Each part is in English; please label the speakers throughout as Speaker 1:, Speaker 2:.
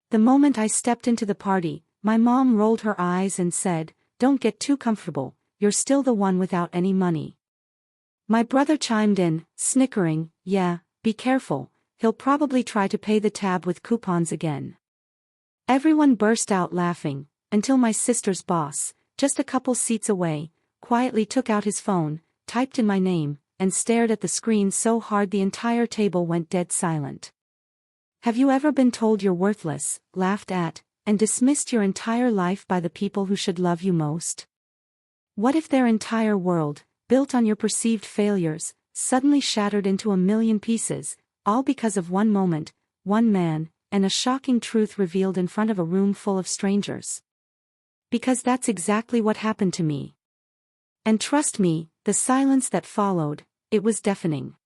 Speaker 1: The moment I stepped into the party, my mom rolled her eyes and said, "Don't get too comfortable, you're still the one without any money." My brother chimed in, snickering, "Yeah, be careful, he'll probably try to pay the tab with coupons again." Everyone burst out laughing, until my sister's boss, just a couple seats away, quietly took out his phone, typed in my name, and stared at the screen so hard the entire table went dead silent. Have you ever been told you're worthless, laughed at, and dismissed your entire life by the people who should love you most? What if their entire world, built on your perceived failures, suddenly shattered into a million pieces, all because of one moment, one man, and a shocking truth revealed in front of a room full of strangers? Because that's exactly what happened to me. And trust me, the silence that followed, it was deafening.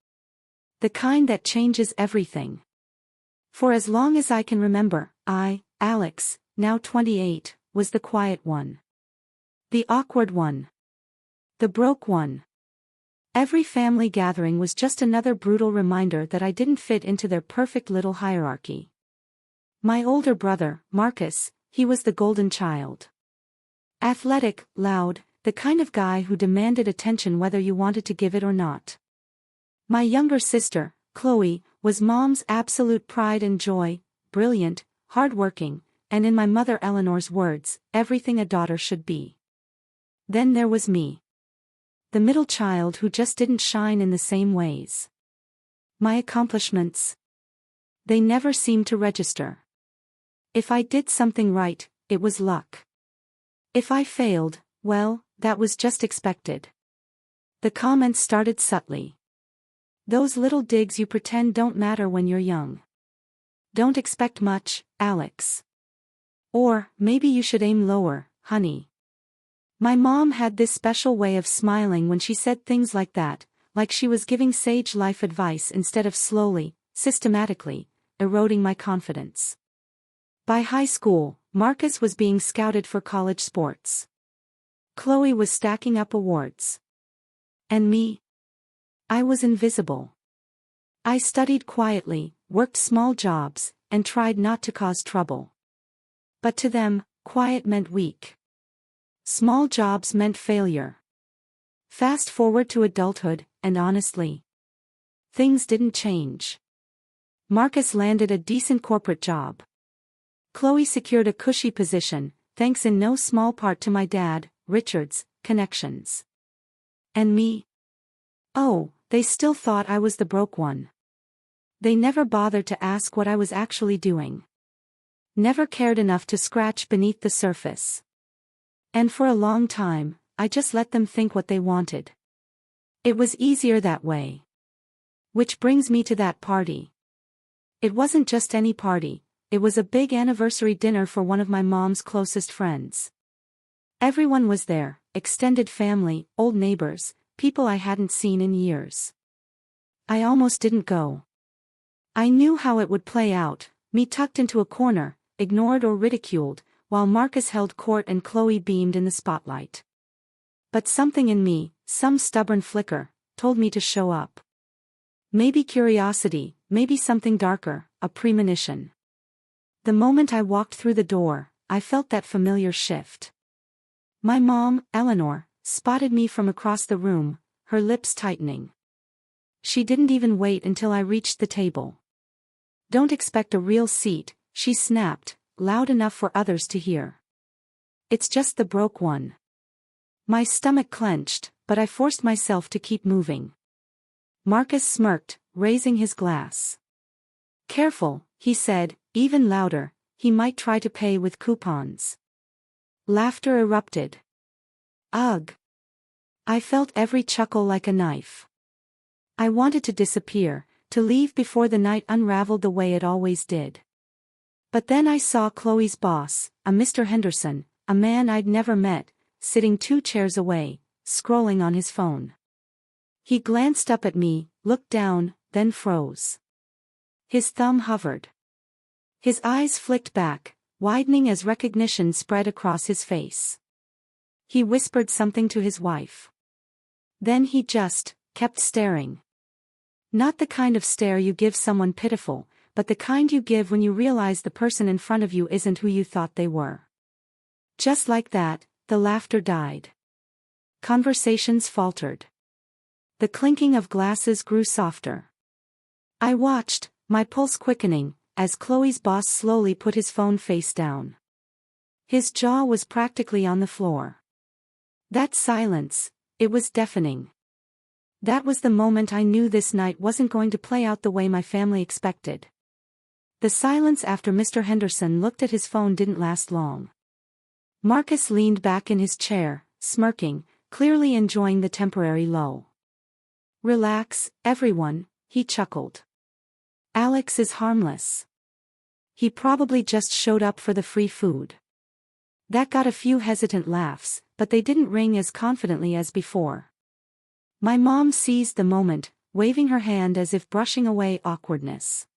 Speaker 1: The kind that changes everything. For as long as I can remember, I, Alex, now 28, was the quiet one. The awkward one. The broke one. Every family gathering was just another brutal reminder that I didn't fit into their perfect little hierarchy. My older brother, Marcus, he was the golden child. Athletic, loud, the kind of guy who demanded attention whether you wanted to give it or not. My younger sister, Chloe, was mom's absolute pride and joy, brilliant, hardworking, and in my mother Eleanor's words, everything a daughter should be. Then there was me. The middle child who just didn't shine in the same ways. My accomplishments. They never seemed to register. If I did something right, it was luck. If I failed, well, that was just expected. The comments started subtly. Those little digs you pretend don't matter when you're young. Don't expect much, Alex. Or, maybe you should aim lower, honey. My mom had this special way of smiling when she said things like that, like she was giving sage life advice instead of slowly, systematically, eroding my confidence. By high school, Marcus was being scouted for college sports. Chloe was stacking up awards. And me? I was invisible. I studied quietly, worked small jobs, and tried not to cause trouble. But to them, quiet meant weak. Small jobs meant failure. Fast forward to adulthood, and honestly, things didn't change. Marcus landed a decent corporate job. Chloe secured a cushy position, thanks in no small part to my dad, Richard's, connections. And me? Oh, they still thought I was the broke one. They never bothered to ask what I was actually doing. Never cared enough to scratch beneath the surface. And for a long time, I just let them think what they wanted. It was easier that way. Which brings me to that party. It wasn't just any party, it was a big anniversary dinner for one of my mom's closest friends. Everyone was there, extended family, old neighbors, people I hadn't seen in years. I almost didn't go. I knew how it would play out, me tucked into a corner, ignored or ridiculed, while Marcus held court and Chloe beamed in the spotlight. But something in me, some stubborn flicker, told me to show up. Maybe curiosity, maybe something darker, a premonition. The moment I walked through the door, I felt that familiar shift. My mom, Eleanor, spotted me from across the room, her lips tightening. She didn't even wait until I reached the table. "Don't expect a real seat," she snapped, loud enough for others to hear. "It's just the broke one." My stomach clenched, but I forced myself to keep moving. Marcus smirked, raising his glass. "Careful," he said, even louder, "he might try to pay with coupons." Laughter erupted. Ugh. I felt every chuckle like a knife. I wanted to disappear, to leave before the night unraveled the way it always did. But then I saw Chloe's boss, a Mr. Henderson, a man I'd never met, sitting 2 chairs away, scrolling on his phone. He glanced up at me, looked down, then froze. His thumb hovered. His eyes flicked back, widening as recognition spread across his face. He whispered something to his wife. Then he just kept staring. Not the kind of stare you give someone pitiful, but the kind you give when you realize the person in front of you isn't who you thought they were. Just like that, the laughter died. Conversations faltered. The clinking of glasses grew softer. I watched, my pulse quickening, as Chloe's boss slowly put his phone face down. His jaw was practically on the floor. That silence, it was deafening. That was the moment I knew this night wasn't going to play out the way my family expected. The silence after Mr. Henderson looked at his phone didn't last long. Marcus leaned back in his chair, smirking, clearly enjoying the temporary lull. "Relax, everyone," he chuckled. "Alex is harmless. He probably just showed up for the free food." That got a few hesitant laughs, but they didn't ring as confidently as before. My mom seized the moment, waving her hand as if brushing away awkwardness.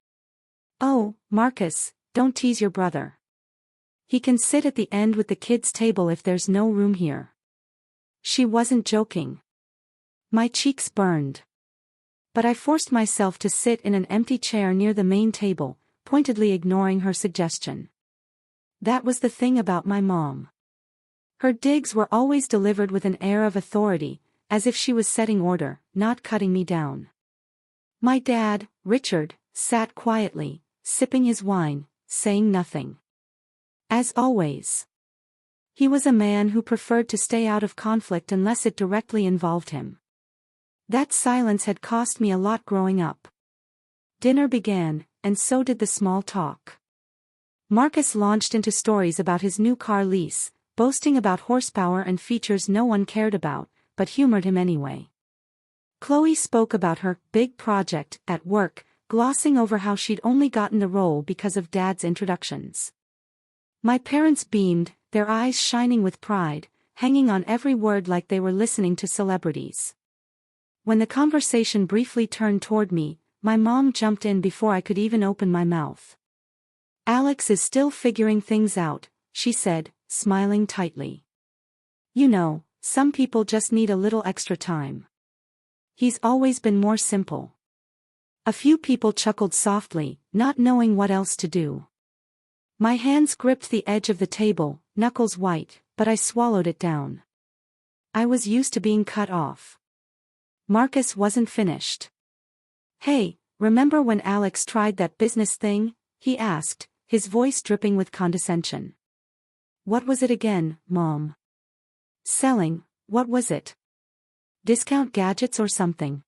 Speaker 1: "Oh, Marcus, don't tease your brother. He can sit at the end with the kids' table if there's no room here." She wasn't joking. My cheeks burned. But I forced myself to sit in an empty chair near the main table, pointedly ignoring her suggestion. That was the thing about my mom. Her digs were always delivered with an air of authority, as if she was setting order, not cutting me down. My dad, Richard, sat quietly, sipping his wine, saying nothing. As always. He was a man who preferred to stay out of conflict unless it directly involved him. That silence had cost me a lot growing up. Dinner began, and so did the small talk. Marcus launched into stories about his new car lease, boasting about horsepower and features no one cared about, but humored him anyway. Chloe spoke about her big project at work, glossing over how she'd only gotten the role because of Dad's introductions. My parents beamed, their eyes shining with pride, hanging on every word like they were listening to celebrities. When the conversation briefly turned toward me, my mom jumped in before I could even open my mouth. "Alex is still figuring things out," she said, smiling tightly. "You know, some people just need a little extra time. He's always been more simple." A few people chuckled softly, not knowing what else to do. My hands gripped the edge of the table, knuckles white, but I swallowed it down. I was used to being cut off. Marcus wasn't finished. "Hey, remember when Alex tried that business thing?" he asked, his voice dripping with condescension. "What was it again, Mom?" "Selling, what was it? Discount gadgets or something?"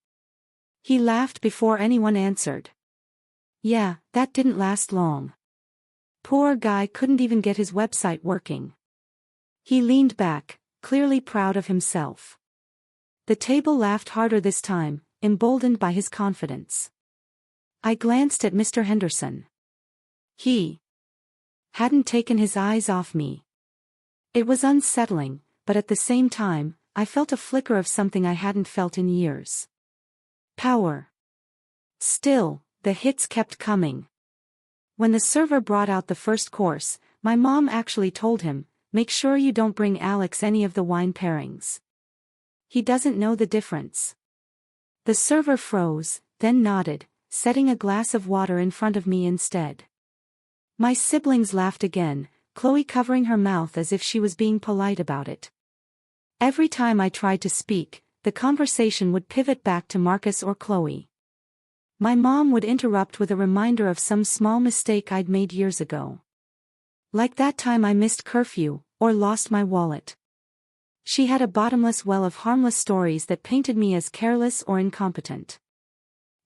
Speaker 1: He laughed before anyone answered. "Yeah, that didn't last long. Poor guy couldn't even get his website working." He leaned back, clearly proud of himself. The table laughed harder this time, emboldened by his confidence. I glanced at Mr. Henderson. He hadn't taken his eyes off me. It was unsettling, but at the same time, I felt a flicker of something I hadn't felt in years. Power. Still, the hits kept coming. When the server brought out the first course, my mom actually told him, "Make sure you don't bring Alex any of the wine pairings. He doesn't know the difference." The server froze, then nodded, setting a glass of water in front of me instead. My siblings laughed again, Chloe covering her mouth as if she was being polite about it. Every time I tried to speak, the conversation would pivot back to Marcus or Chloe. My mom would interrupt with a reminder of some small mistake I'd made years ago. Like that time I missed curfew, or lost my wallet. She had a bottomless well of harmless stories that painted me as careless or incompetent.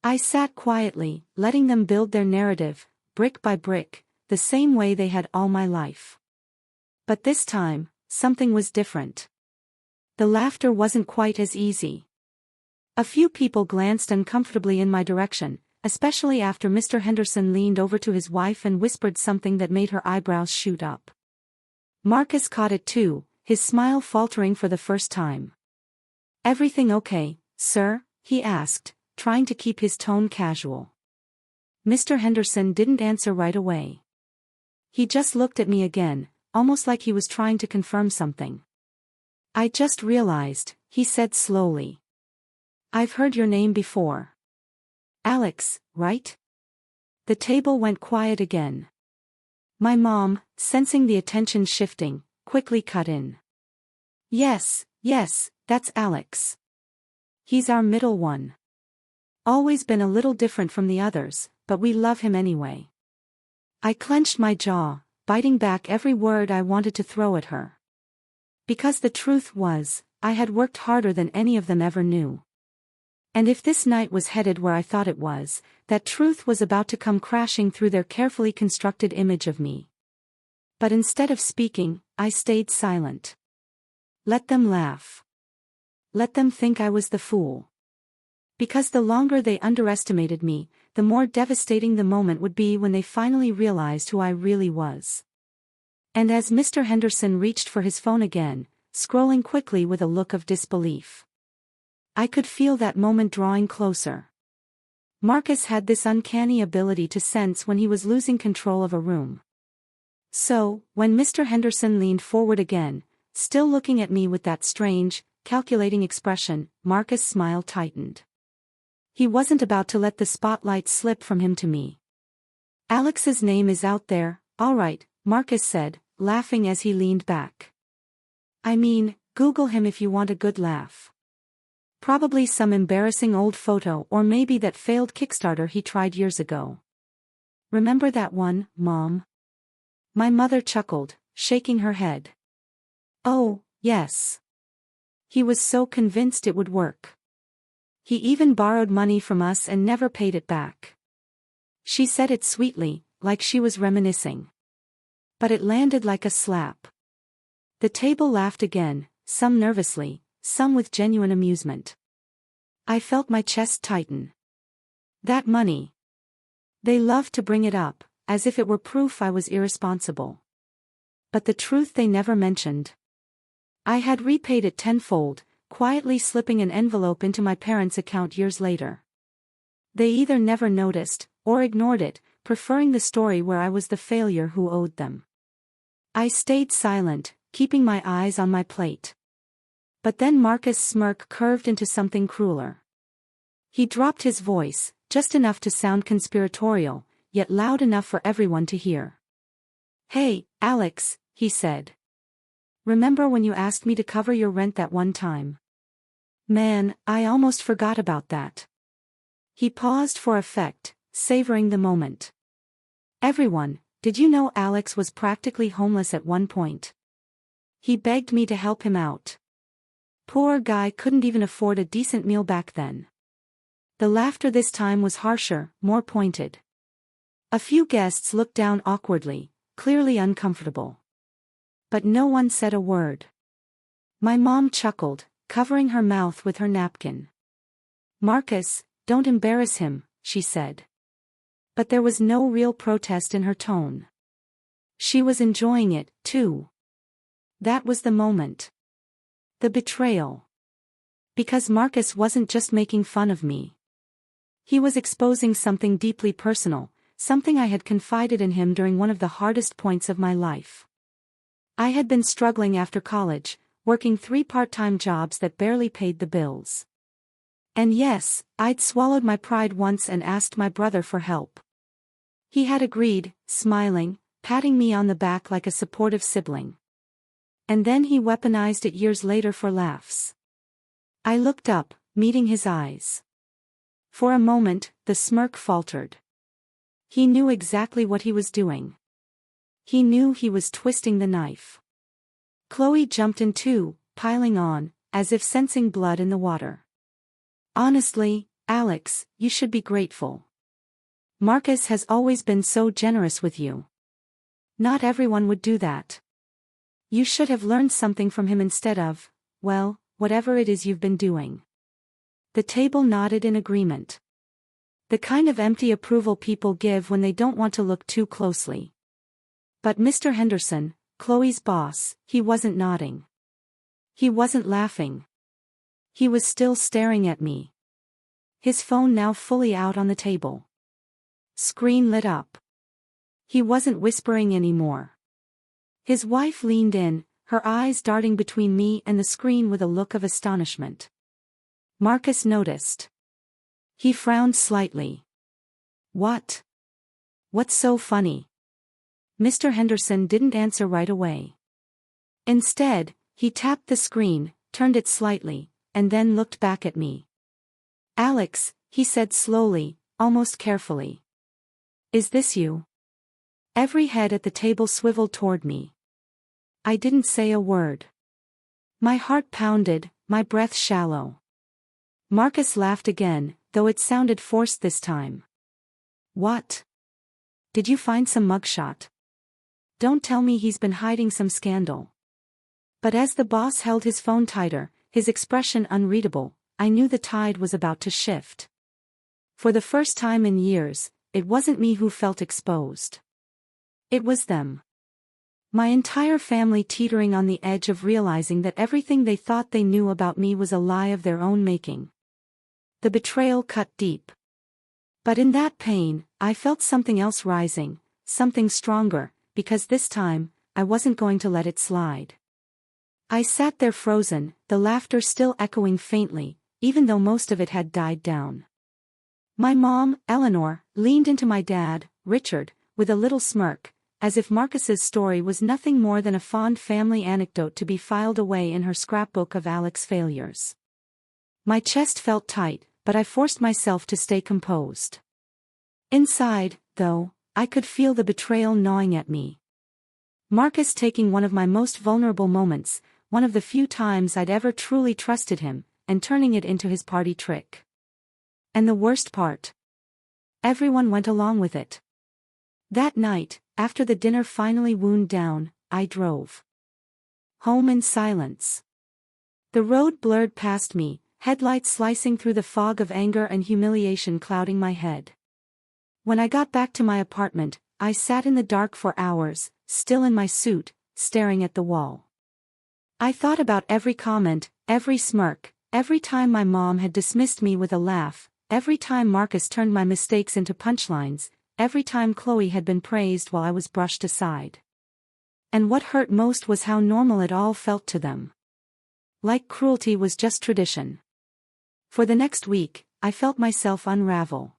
Speaker 1: I sat quietly, letting them build their narrative, brick by brick, the same way they had all my life. But this time, something was different. The laughter wasn't quite as easy. A few people glanced uncomfortably in my direction, especially after Mr. Henderson leaned over to his wife and whispered something that made her eyebrows shoot up. Marcus caught it too, his smile faltering for the first time. "Everything okay, sir?" he asked, trying to keep his tone casual. Mr. Henderson didn't answer right away. He just looked at me again, almost like he was trying to confirm something. "I just realized," he said slowly. "I've heard your name before. Alex, right?" The table went quiet again. My mom, sensing the attention shifting, quickly cut in. Yes, that's Alex. He's our middle one. Always been a little different from the others, but we love him anyway. I clenched my jaw, biting back every word I wanted to throw at her. Because the truth was, I had worked harder than any of them ever knew. And if this night was headed where I thought it was, that truth was about to come crashing through their carefully constructed image of me. But instead of speaking, I stayed silent. Let them laugh. Let them think I was the fool. Because the longer they underestimated me, the more devastating the moment would be when they finally realized who I really was. And as Mr. Henderson reached for his phone again, scrolling quickly with a look of disbelief, I could feel that moment drawing closer. Marcus had this uncanny ability to sense when he was losing control of a room. So, when Mr. Henderson leaned forward again, still looking at me with that strange, calculating expression, Marcus' smile tightened. He wasn't about to let the spotlight slip from him to me. Alex's name is out there, all right, Marcus said, laughing as he leaned back. I mean, Google him if you want a good laugh. Probably some embarrassing old photo or maybe that failed Kickstarter he tried years ago. Remember that one, Mom? My mother chuckled, shaking her head. Oh, yes. He was so convinced it would work. He even borrowed money from us and never paid it back. She said it sweetly, like she was reminiscing. But it landed like a slap. The table laughed again, some nervously, some with genuine amusement. I felt my chest tighten. That money. They loved to bring it up, as if it were proof I was irresponsible. But the truth they never mentioned. I had repaid it tenfold, quietly slipping an envelope into my parents' account years later. They either never noticed, or ignored it, preferring the story where I was the failure who owed them. I stayed silent, keeping my eyes on my plate. But then Marcus' smirk curved into something crueler. He dropped his voice, just enough to sound conspiratorial, yet loud enough for everyone to hear. Hey, Alex, he said. Remember when you asked me to cover your rent that one time? Man, I almost forgot about that. He paused for effect, savoring the moment. Everyone, did you know Alex was practically homeless at one point? He begged me to help him out. Poor guy couldn't even afford a decent meal back then. The laughter this time was harsher, more pointed. A few guests looked down awkwardly, clearly uncomfortable. But no one said a word. My mom chuckled, covering her mouth with her napkin. Marcus, don't embarrass him, she said. But there was no real protest in her tone. She was enjoying it, too. That was the moment. The betrayal. Because Marcus wasn't just making fun of me. He was exposing something deeply personal, something I had confided in him during one of the hardest points of my life. I had been struggling after college, working 3 part-time jobs that barely paid the bills. And yes, I'd swallowed my pride once and asked my brother for help. He had agreed, smiling, patting me on the back like a supportive sibling. And then he weaponized it years later for laughs. I looked up, meeting his eyes. For a moment, the smirk faltered. He knew exactly what he was doing. He knew he was twisting the knife. Chloe jumped in too, piling on, as if sensing blood in the water. Honestly, Alex, you should be grateful. Marcus has always been so generous with you. Not everyone would do that. You should have learned something from him instead of, well, whatever it is you've been doing. The table nodded in agreement. The kind of empty approval people give when they don't want to look too closely. But Mr. Henderson, Chloe's boss, he wasn't nodding. He wasn't laughing. He was still staring at me. His phone now fully out on the table. Screen lit up. He wasn't whispering anymore. His wife leaned in, her eyes darting between me and the screen with a look of astonishment. Marcus noticed. He frowned slightly. What? What's so funny? Mr. Henderson didn't answer right away. Instead, he tapped the screen, turned it slightly, and then looked back at me. Alex, he said slowly, almost carefully. Is this you? Every head at the table swiveled toward me. I didn't say a word. My heart pounded, my breath shallow. Marcus laughed again, though it sounded forced this time. What? Did you find some mugshot? Don't tell me he's been hiding some scandal. But as the boss held his phone tighter, his expression unreadable, I knew the tide was about to shift. For the first time in years, it wasn't me who felt exposed. It was them. My entire family teetering on the edge of realizing that everything they thought they knew about me was a lie of their own making. The betrayal cut deep. But in that pain, I felt something else rising, something stronger, because this time, I wasn't going to let it slide. I sat there frozen, the laughter still echoing faintly, even though most of it had died down. My mom, Eleanor, leaned into my dad, Richard, with a little smirk, as if Marcus's story was nothing more than a fond family anecdote to be filed away in her scrapbook of Alex's failures. My chest felt tight, but I forced myself to stay composed. Inside, though, I could feel the betrayal gnawing at me. Marcus taking one of my most vulnerable moments, one of the few times I'd ever truly trusted him, and turning it into his party trick. And the worst part? Everyone went along with it. That night, after the dinner finally wound down, I drove home in silence. The road blurred past me, headlights slicing through the fog of anger and humiliation clouding my head. When I got back to my apartment, I sat in the dark for hours, still in my suit, staring at the wall. I thought about every comment, every smirk, every time my mom had dismissed me with a laugh, every time Marcus turned my mistakes into punchlines, every time Chloe had been praised while I was brushed aside. And what hurt most was how normal it all felt to them. Like cruelty was just tradition. For the next week, I felt myself unravel.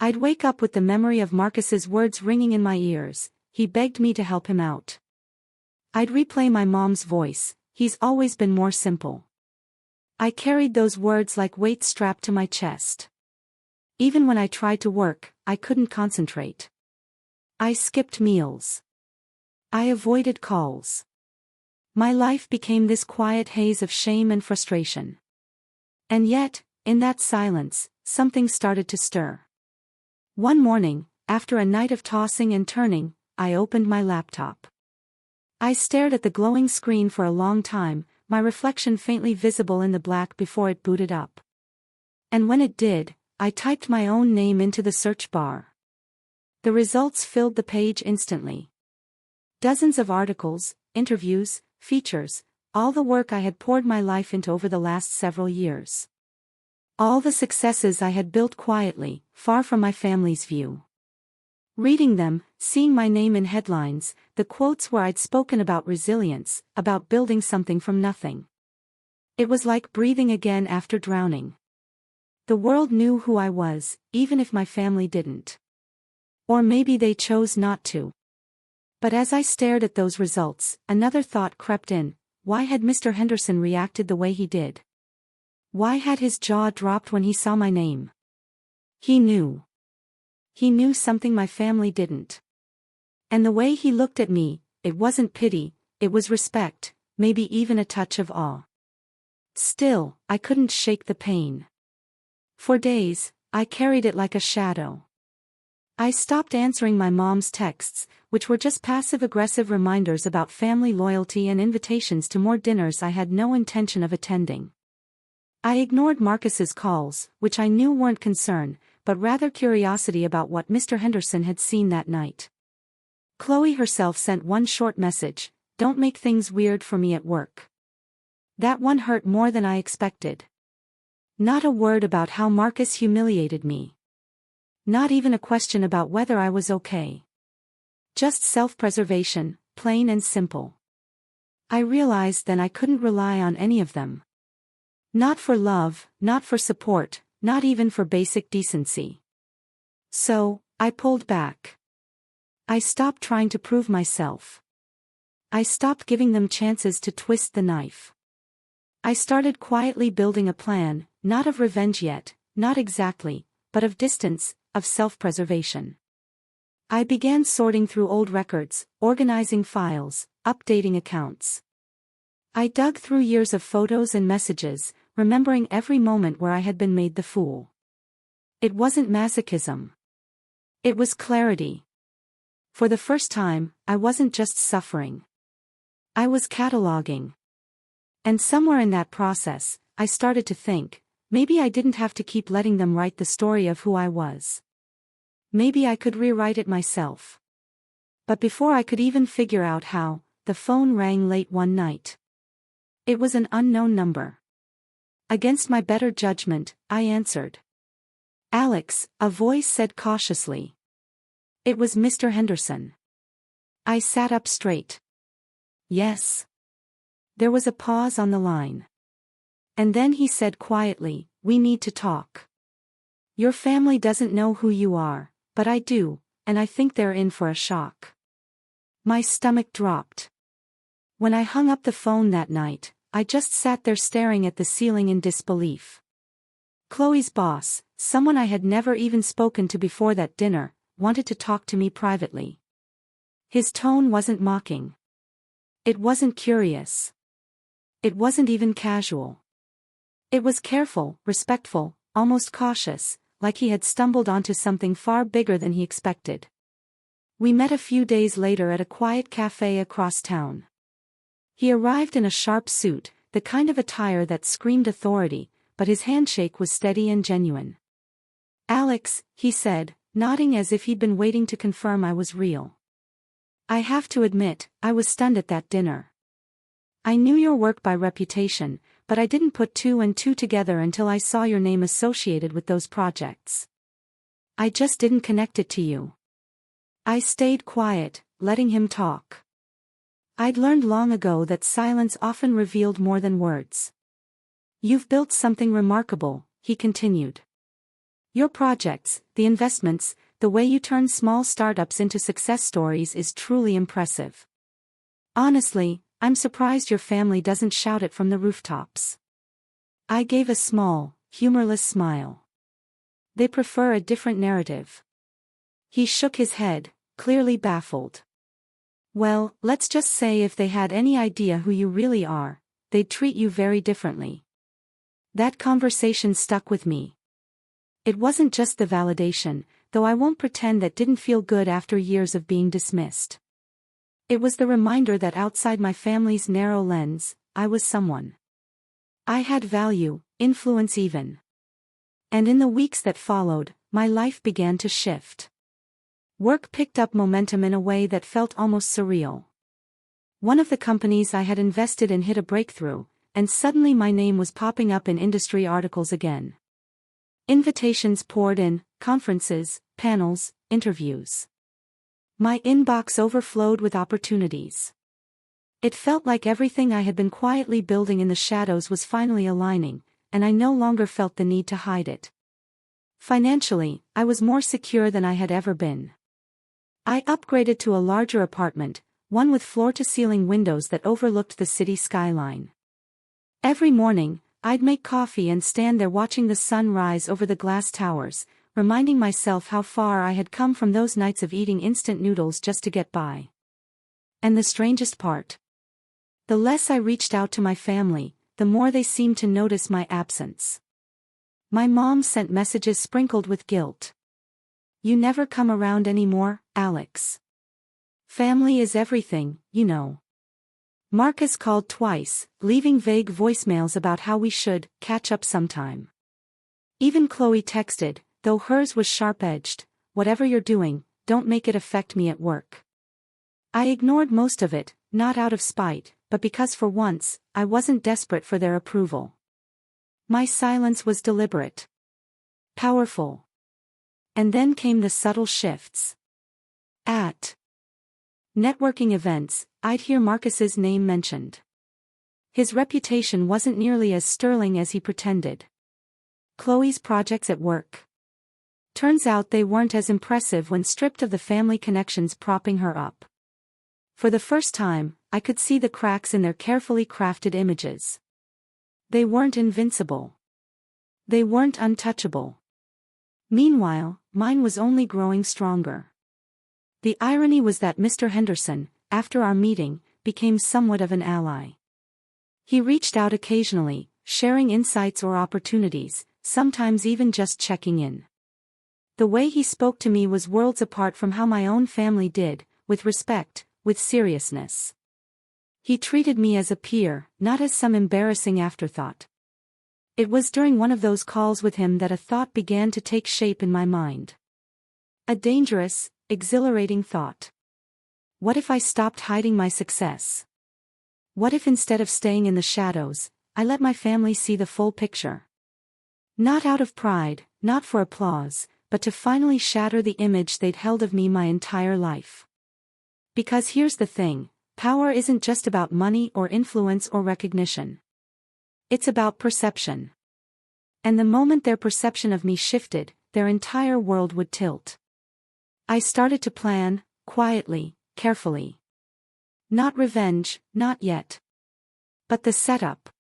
Speaker 1: I'd wake up with the memory of Marcus's words ringing in my ears. He begged me to help him out. I'd replay my mom's voice, he's always been more simple. I carried those words like weights strapped to my chest. Even when I tried to work, I couldn't concentrate. I skipped meals. I avoided calls. My life became this quiet haze of shame and frustration. And yet, in that silence, something started to stir. One morning, after a night of tossing and turning, I opened my laptop. I stared at the glowing screen for a long time, my reflection faintly visible in the black before it booted up. And when it did, I typed my own name into the search bar. The results filled the page instantly. Dozens of articles, interviews, features, all the work I had poured my life into over the last several years. All the successes I had built quietly, far from my family's view. Reading them, seeing my name in headlines, the quotes where I'd spoken about resilience, about building something from nothing. It was like breathing again after drowning. The world knew who I was, even if my family didn't. Or maybe they chose not to. But as I stared at those results, another thought crept in. Why had Mr. Henderson reacted the way he did? Why had his jaw dropped when he saw my name? He knew. He knew something my family didn't. And the way he looked at me, it wasn't pity, it was respect, maybe even a touch of awe. Still, I couldn't shake the pain. For days, I carried it like a shadow. I stopped answering my mom's texts, which were just passive-aggressive reminders about family loyalty and invitations to more dinners I had no intention of attending. I ignored Marcus's calls, which I knew weren't concern, but rather curiosity about what Mr. Henderson had seen that night. Chloe herself sent one short message, "Don't make things weird for me at work." That one hurt more than I expected. Not a word about how Marcus humiliated me. Not even a question about whether I was okay. Just self-preservation, plain and simple. I realized then I couldn't rely on any of them. Not for love, not for support, not even for basic decency. So, I pulled back. I stopped trying to prove myself. I stopped giving them chances to twist the knife. I started quietly building a plan, not of revenge yet, not exactly, but of distance, of self-preservation. I began sorting through old records, organizing files, updating accounts. I dug through years of photos and messages, remembering every moment where I had been made the fool. It wasn't masochism. It was clarity. For the first time, I wasn't just suffering. I was cataloging. And somewhere in that process, I started to think, maybe I didn't have to keep letting them write the story of who I was. Maybe I could rewrite it myself. But before I could even figure out how, the phone rang late one night. It was an unknown number. Against my better judgment, I answered. "Alex," a voice said cautiously. It was Mr. Henderson. I sat up straight. "Yes." There was a pause on the line. And then he said quietly, "We need to talk. Your family doesn't know who you are, but I do, and I think they're in for a shock." My stomach dropped. When I hung up the phone that night, I just sat there staring at the ceiling in disbelief. Chloe's boss, someone I had never even spoken to before that dinner, wanted to talk to me privately. His tone wasn't mocking. It wasn't curious. It wasn't even casual. It was careful, respectful, almost cautious, like he had stumbled onto something far bigger than he expected. We met a few days later at a quiet cafe across town. He arrived in a sharp suit, the kind of attire that screamed authority, but his handshake was steady and genuine. "Alex," he said, nodding as if he'd been waiting to confirm I was real. "I have to admit, I was stunned at that dinner. I knew your work by reputation, but I didn't put two and two together until I saw your name associated with those projects. I just didn't connect it to you." I stayed quiet, letting him talk. I'd learned long ago that silence often revealed more than words. "You've built something remarkable," he continued. "Your projects, the investments, the way you turn small startups into success stories is truly impressive. Honestly, I'm surprised your family doesn't shout it from the rooftops." I gave a small, humorless smile. "They prefer a different narrative." He shook his head, clearly baffled. "Well, let's just say if they had any idea who you really are, they'd treat you very differently." That conversation stuck with me. It wasn't just the validation, though I won't pretend that didn't feel good after years of being dismissed. It was the reminder that outside my family's narrow lens, I was someone. I had value, influence even. And in the weeks that followed, my life began to shift. Work picked up momentum in a way that felt almost surreal. One of the companies I had invested in hit a breakthrough, and suddenly my name was popping up in industry articles again. Invitations poured in, conferences, panels, interviews. My inbox overflowed with opportunities. It felt like everything I had been quietly building in the shadows was finally aligning, and I no longer felt the need to hide it. Financially, I was more secure than I had ever been. I upgraded to a larger apartment, one with floor-to-ceiling windows that overlooked the city skyline. Every morning, I'd make coffee and stand there watching the sun rise over the glass towers, reminding myself how far I had come from those nights of eating instant noodles just to get by. And the strangest part? The less I reached out to my family, the more they seemed to notice my absence. My mom sent messages sprinkled with guilt. "You never come around anymore, Alex. Family is everything, you know." Marcus called twice, leaving vague voicemails about how we should catch up sometime. Even Chloe texted, though hers was sharp-edged, "Whatever you're doing, don't make it affect me at work." I ignored most of it, not out of spite, but because for once, I wasn't desperate for their approval. My silence was deliberate. Powerful. And then came the subtle shifts. At networking events, I'd hear Marcus's name mentioned. His reputation wasn't nearly as sterling as he pretended. Chloe's projects at work. Turns out they weren't as impressive when stripped of the family connections propping her up. For the first time, I could see the cracks in their carefully crafted images. They weren't invincible. They weren't untouchable. Meanwhile, mine was only growing stronger. The irony was that Mr. Henderson, after our meeting, became somewhat of an ally. He reached out occasionally, sharing insights or opportunities, sometimes even just checking in. The way he spoke to me was worlds apart from how my own family did, with respect, with seriousness. He treated me as a peer, not as some embarrassing afterthought. It was during one of those calls with him that a thought began to take shape in my mind. A dangerous, exhilarating thought. What if I stopped hiding my success? What if instead of staying in the shadows, I let my family see the full picture? Not out of pride, not for applause, but to finally shatter the image they'd held of me my entire life. Because here's the thing, power isn't just about money or influence or recognition. It's about perception. And the moment their perception of me shifted, their entire world would tilt. I started to plan, quietly, carefully. Not revenge, not yet. But the setup.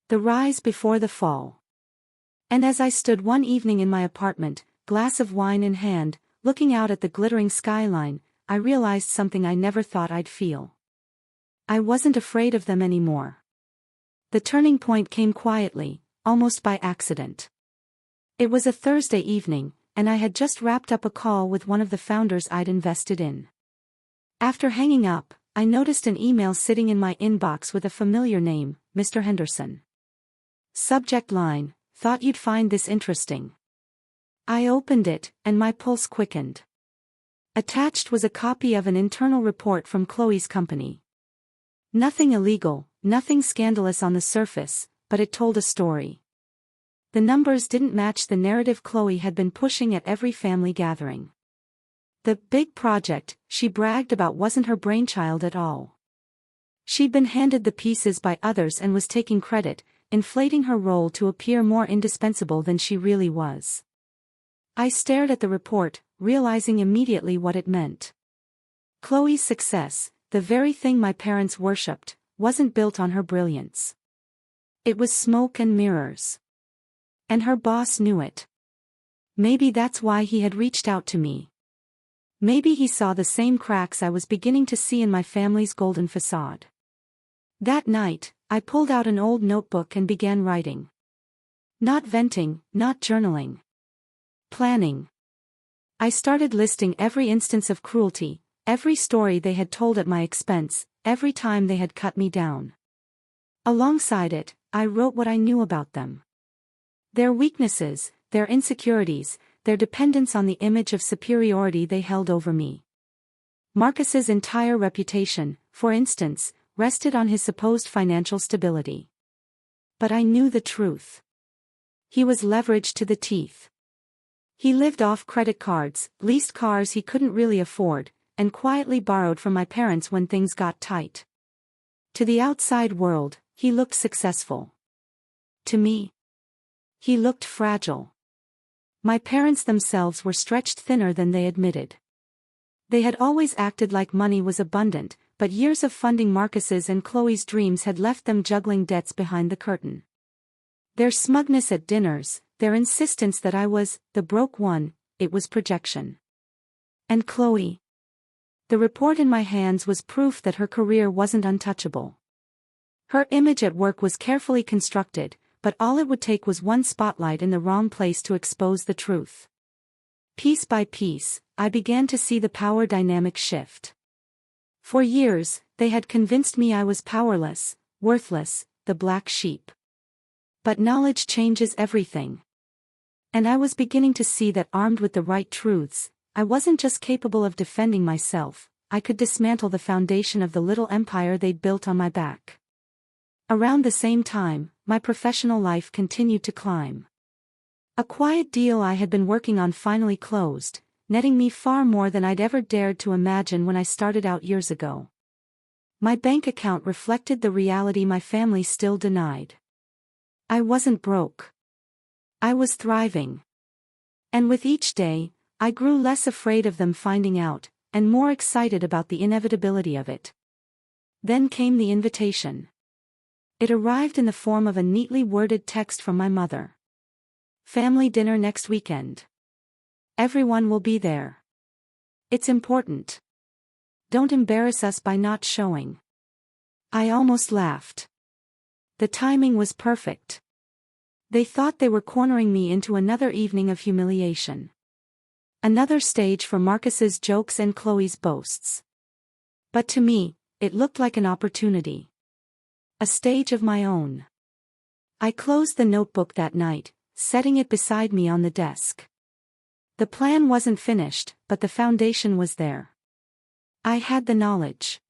Speaker 1: The rise before the fall. And as I stood one evening in my apartment, glass of wine in hand, looking out at the glittering skyline, I realized something I never thought I'd feel. I wasn't afraid of them anymore. The turning point came quietly, almost by accident. It was a Thursday evening, and I had just wrapped up a call with one of the founders I'd invested in. After hanging up, I noticed an email sitting in my inbox with a familiar name, Mr. Henderson. Subject line, "Thought you'd find this interesting." I opened it, and my pulse quickened. Attached was a copy of an internal report from Chloe's company. Nothing illegal, nothing scandalous on the surface, but it told a story. The numbers didn't match the narrative Chloe had been pushing at every family gathering. The big project she bragged about wasn't her brainchild at all. She'd been handed the pieces by others and was taking credit, inflating her role to appear more indispensable than she really was. I stared at the report, realizing immediately what it meant. Chloe's success, the very thing my parents worshipped, wasn't built on her brilliance. It was smoke and mirrors. And her boss knew it. Maybe that's why he had reached out to me. Maybe he saw the same cracks I was beginning to see in my family's golden facade. That night, I pulled out an old notebook and began writing. Not venting, not journaling. Planning. I started listing every instance of cruelty, every story they had told at my expense, every time they had cut me down. Alongside it, I wrote what I knew about them. Their weaknesses, their insecurities, their dependence on the image of superiority they held over me. Marcus's entire reputation, for instance, rested on his supposed financial stability. But I knew the truth. He was leveraged to the teeth. He lived off credit cards, leased cars he couldn't really afford, and quietly borrowed from my parents when things got tight. To the outside world, he looked successful. To me, he looked fragile. My parents themselves were stretched thinner than they admitted. They had always acted like money was abundant, but years of funding Marcus's and Chloe's dreams had left them juggling debts behind the curtain. Their smugness at dinners, their insistence that I was the broke one, it was projection. And Chloe. The report in my hands was proof that her career wasn't untouchable. Her image at work was carefully constructed, but all it would take was one spotlight in the wrong place to expose the truth. Piece by piece, I began to see the power dynamic shift. For years, they had convinced me I was powerless, worthless, the black sheep. But knowledge changes everything. And I was beginning to see that armed with the right truths, I wasn't just capable of defending myself, I could dismantle the foundation of the little empire they'd built on my back. Around the same time, my professional life continued to climb. A quiet deal I had been working on finally closed, netting me far more than I'd ever dared to imagine when I started out years ago. My bank account reflected the reality my family still denied. I wasn't broke. I was thriving. And with each day, I grew less afraid of them finding out, and more excited about the inevitability of it. Then came the invitation. It arrived in the form of a neatly worded text from my mother. Family dinner next weekend. Everyone will be there. It's important. Don't embarrass us by not showing. I almost laughed. The timing was perfect. They thought they were cornering me into another evening of humiliation. Another stage for Marcus's jokes and Chloe's boasts. But to me, it looked like an opportunity. A stage of my own. I closed the notebook that night, setting it beside me on the desk. The plan wasn't finished, but the foundation was there. I had the knowledge.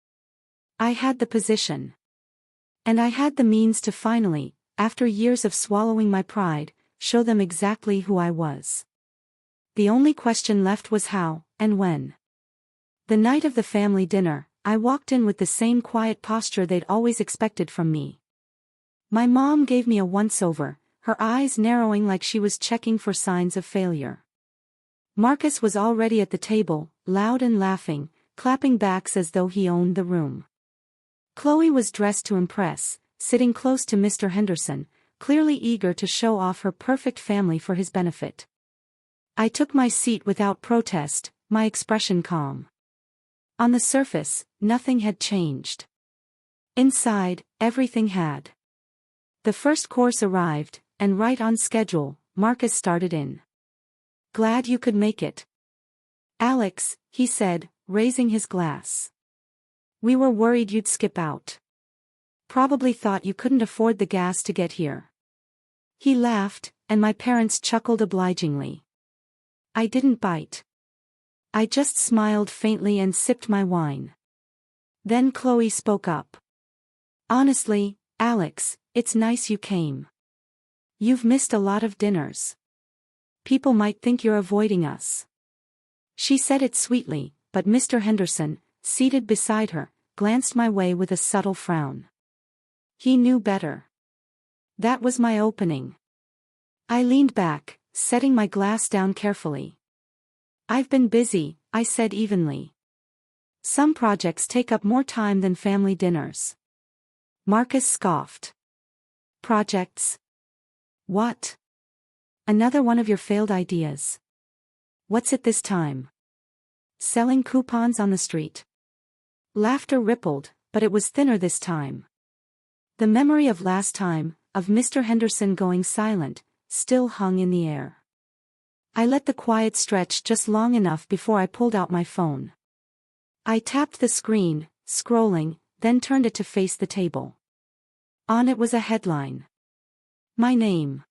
Speaker 1: I had the position. And I had the means to finally, after years of swallowing my pride, show them exactly who I was. The only question left was how, and when. The night of the family dinner, I walked in with the same quiet posture they'd always expected from me. My mom gave me a once-over, her eyes narrowing like she was checking for signs of failure. Marcus was already at the table, loud and laughing, clapping backs as though he owned the room. Chloe was dressed to impress, sitting close to Mr. Henderson, clearly eager to show off her perfect family for his benefit. I took my seat without protest, my expression calm. On the surface, nothing had changed. Inside, everything had. The first course arrived, and right on schedule, Marcus started in. Glad you could make it. Alex, he said, raising his glass. We were worried you'd skip out. Probably thought you couldn't afford the gas to get here. He laughed, and my parents chuckled obligingly. I didn't bite. I just smiled faintly and sipped my wine. Then Chloe spoke up. Honestly, Alex, it's nice you came. You've missed a lot of dinners. People might think you're avoiding us. She said it sweetly, but Mr. Henderson, seated beside her, glanced my way with a subtle frown. He knew better. That was my opening. I leaned back, setting my glass down carefully. I've been busy, I said evenly. Some projects take up more time than family dinners. Marcus scoffed. Projects? What? Another one of your failed ideas. What's it this time? Selling coupons on the street. Laughter rippled, but it was thinner this time. The memory of last time, of Mr. Henderson going silent, still hung in the air. I let the quiet stretch just long enough before I pulled out my phone. I tapped the screen, scrolling, then turned it to face the table. On it was a headline. My name.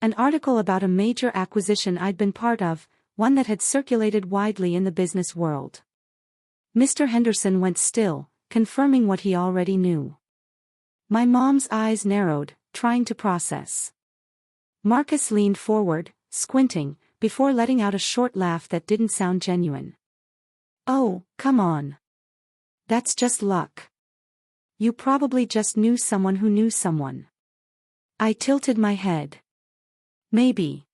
Speaker 1: An article about a major acquisition I'd been part of, one that had circulated widely in the business world. Mr. Henderson went still, confirming what he already knew. My mom's eyes narrowed, trying to process. Marcus leaned forward, squinting, before letting out a short laugh that didn't sound genuine. Oh, come on. That's just luck. You probably just knew someone who knew someone. I tilted my head. Maybe.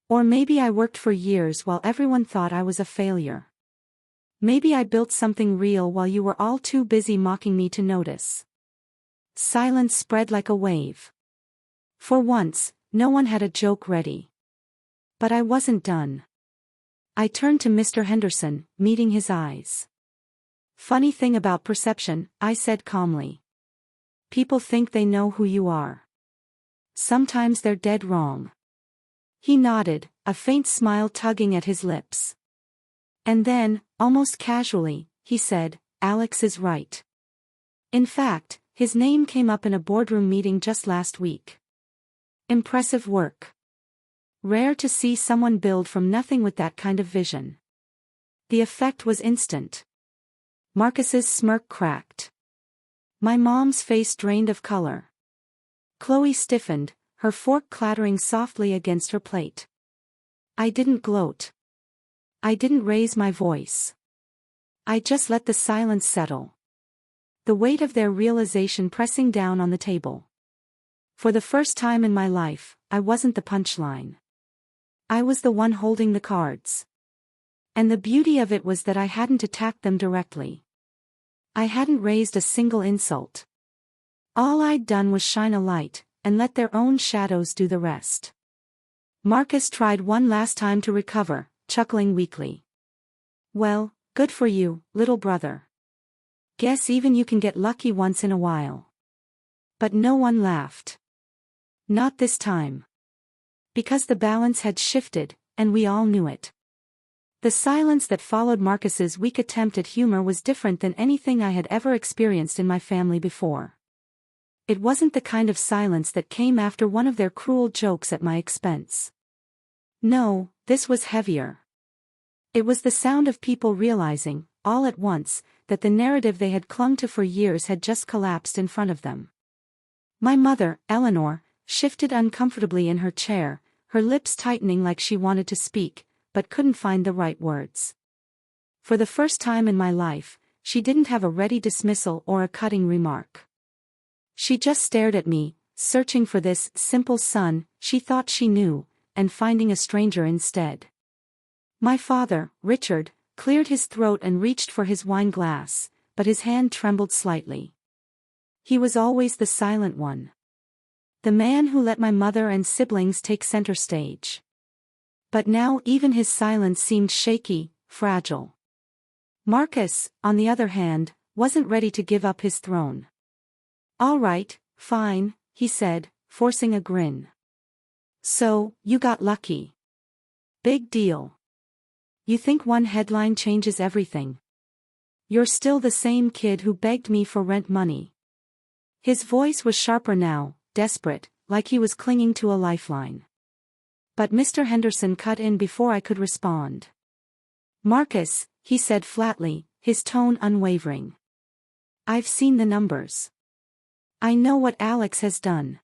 Speaker 1: Or maybe I worked for years while everyone thought I was a failure. Maybe I built something real while you were all too busy mocking me to notice. Silence spread like a wave. For once, no one had a joke ready. But I wasn't done. I turned to Mr. Henderson, meeting his eyes. Funny thing about perception, I said calmly. People think they know who you are. Sometimes they're dead wrong. He nodded, a faint smile tugging at his lips. And then, almost casually, he said, Alex is right. In fact, his name came up in a boardroom meeting just last week. Impressive work. Rare to see someone build from nothing with that kind of vision. The effect was instant. Marcus's smirk cracked. My mom's face drained of color. Chloe stiffened, her fork clattering softly against her plate. I didn't gloat. I didn't raise my voice. I just let the silence settle. The weight of their realization pressing down on the table. For the first time in my life, I wasn't the punchline. I was the one holding the cards. And the beauty of it was that I hadn't attacked them directly. I hadn't raised a single insult. All I'd done was shine a light, and let their own shadows do the rest. Marcus tried one last time to recover, chuckling weakly. Well, good for you, little brother. Guess even you can get lucky once in a while. But no one laughed. Not this time. Because the balance had shifted, and we all knew it. The silence that followed Marcus's weak attempt at humor was different than anything I had ever experienced in my family before. It wasn't the kind of silence that came after one of their cruel jokes at my expense. No, this was heavier. It was the sound of people realizing, all at once, that the narrative they had clung to for years had just collapsed in front of them. My mother, Eleanor, shifted uncomfortably in her chair, her lips tightening like she wanted to speak, but couldn't find the right words. For the first time in my life, she didn't have a ready dismissal or a cutting remark. She just stared at me, searching for this simple son she thought she knew, and finding a stranger instead. My father, Richard, cleared his throat and reached for his wine glass, but his hand trembled slightly. He was always the silent one. The man who let my mother and siblings take center stage. But now even his silence seemed shaky, fragile. Marcus, on the other hand, wasn't ready to give up his throne. All right, fine, he said, forcing a grin. So, you got lucky. Big deal. You think one headline changes everything? You're still the same kid who begged me for rent money. His voice was sharper now, desperate, like he was clinging to a lifeline. But Mr. Henderson cut in before I could respond. Marcus, he said flatly, his tone unwavering. I've seen the numbers. I know what Alex has done.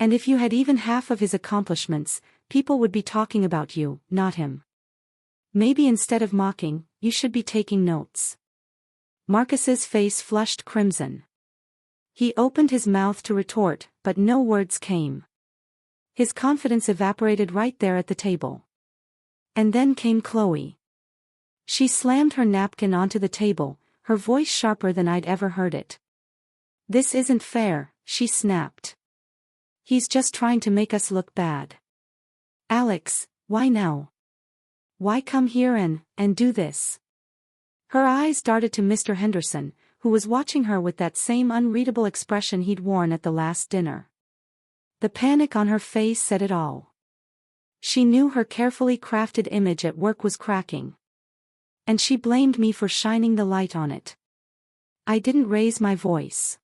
Speaker 1: And if you had even half of his accomplishments, people would be talking about you, not him. Maybe instead of mocking, you should be taking notes. Marcus's face flushed crimson. He opened his mouth to retort, but no words came. His confidence evaporated right there at the table. And then came Chloe. She slammed her napkin onto the table, her voice sharper than I'd ever heard it. This isn't fair, she snapped. He's just trying to make us look bad. Alex, why now? Why come here and do this? Her eyes darted to Mr. Henderson, who was watching her with that same unreadable expression he'd worn at the last dinner. The panic on her face said it all. She knew her carefully crafted image at work was cracking. And she blamed me for shining the light on it. I didn't raise my voice.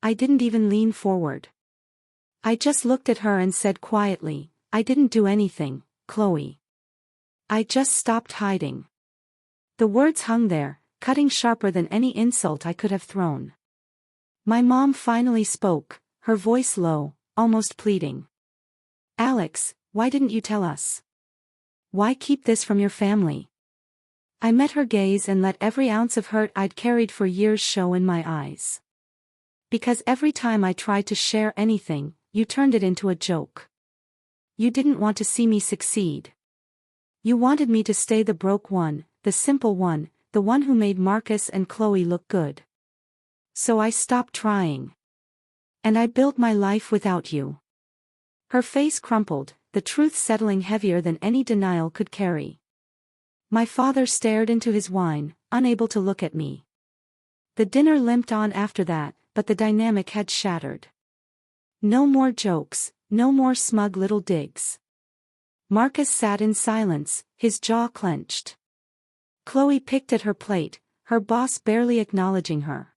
Speaker 1: I didn't even lean forward. I just looked at her and said quietly, I didn't do anything, Chloe. I just stopped hiding. The words hung there, cutting sharper than any insult I could have thrown. My mom finally spoke, her voice low, almost pleading. Alex, why didn't you tell us? Why keep this from your family? I met her gaze and let every ounce of hurt I'd carried for years show in my eyes. Because every time I tried to share anything, you turned it into a joke. You didn't want to see me succeed. You wanted me to stay the broke one, the simple one, the one who made Marcus and Chloe look good. So I stopped trying. And I built my life without you. Her face crumpled, the truth settling heavier than any denial could carry. My father stared into his wine, unable to look at me. The dinner limped on after that, but the dynamic had shattered. No more jokes, no more smug little digs. Marcus sat in silence, his jaw clenched. Chloe picked at her plate, her boss barely acknowledging her.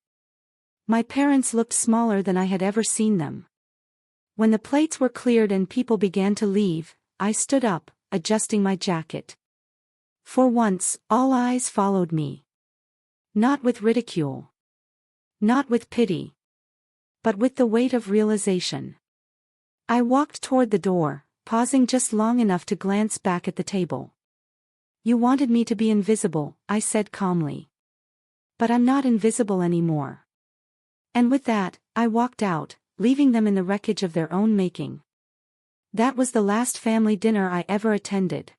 Speaker 1: My parents looked smaller than I had ever seen them. When the plates were cleared and people began to leave, I stood up, adjusting my jacket. For once, all eyes followed me. Not with ridicule. Not with pity. But with the weight of realization. I walked toward the door, pausing just long enough to glance back at the table. You wanted me to be invisible, I said calmly. But I'm not invisible anymore. And with that, I walked out, leaving them in the wreckage of their own making. That was the last family dinner I ever attended.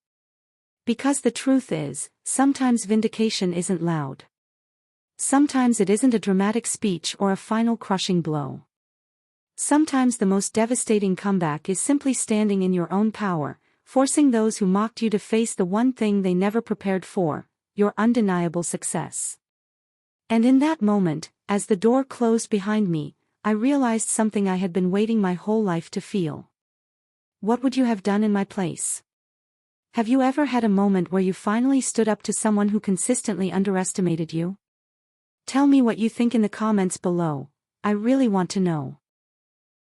Speaker 1: Because the truth is, sometimes vindication isn't loud. Sometimes it isn't a dramatic speech or a final crushing blow. Sometimes the most devastating comeback is simply standing in your own power, forcing those who mocked you to face the one thing they never prepared for, your undeniable success. And in that moment, as the door closed behind me, I realized something I had been waiting my whole life to feel. What would you have done in my place? Have you ever had a moment where you finally stood up to someone who consistently underestimated you? Tell me what you think in the comments below. I really want to know.